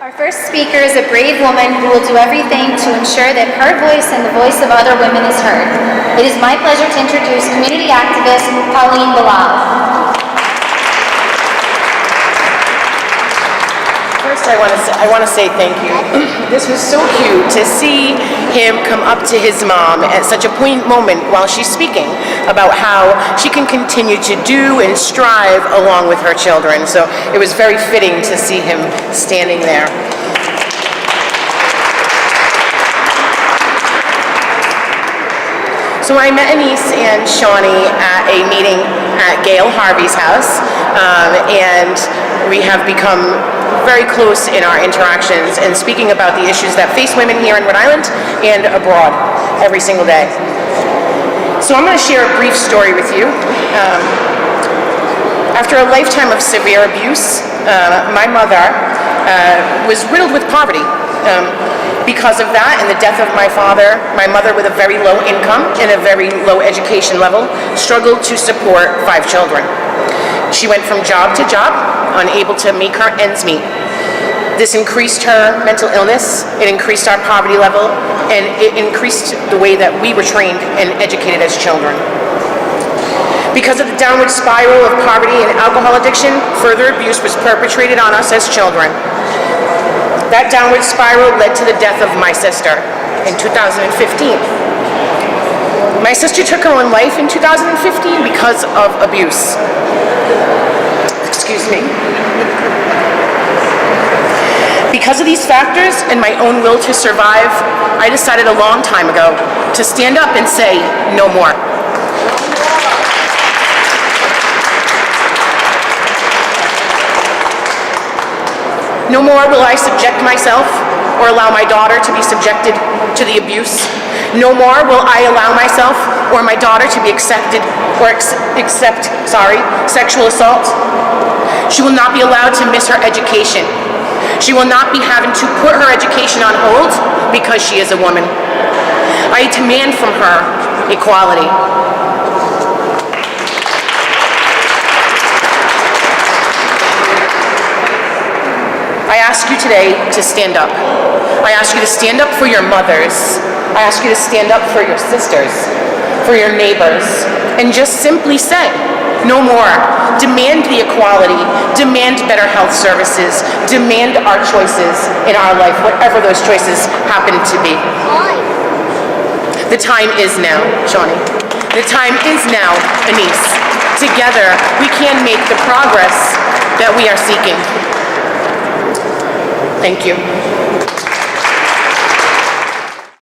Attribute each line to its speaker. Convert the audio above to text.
Speaker 1: Our first speaker is a brave woman who will do everything to ensure that her voice and the voice of other women is heard. It is my pleasure to introduce community activist Pauline Bilal.
Speaker 2: First, I want to say thank you. This was so cute to see him come up to his mom at such a poignant moment while she's speaking about how she can continue to do and strive along with her children. So it was very fitting to see him standing there. So I met Anise and Shawnee at a meeting at Gail Harvey's house, and we have become very close in our interactions and speaking about the issues that face women here in Rhode Island and abroad every single day. So I'm going to share a brief story with you. After a lifetime of severe abuse, my mother was riddled with poverty. Because of that and the death of my father, my mother, with a very low income and a very low education level, struggled to support 5 children. She went from job to job, unable to make her ends meet. This increased her mental illness, it increased our poverty level, and it increased the way that we were trained and educated as children. Because of the downward spiral of poverty and alcohol addiction, further abuse was perpetrated on us as children. That downward spiral led to the death of my sister in 2015. My sister took her own life in 2015 because of abuse. Excuse me. Because of these factors and my own will to survive, I decided a long time ago to stand up and say, no more. No more will I subject myself or allow my daughter to be subjected to the abuse. No more will I allow myself or my daughter to be accept sexual assault. She will not be allowed to miss her education. She will not be having to put her education on hold because she is a woman. I demand from her equality. I ask you today to stand up. I ask you to stand up for your mothers. I ask you to stand up for your sisters, for your neighbors, and just simply say, no more. Demand the equality, demand better health services, demand our choices in our life, whatever those choices happen to be. The time is now, Shawnee. The time is now, Anise. Together, we can make the progress that we are seeking. Thank you.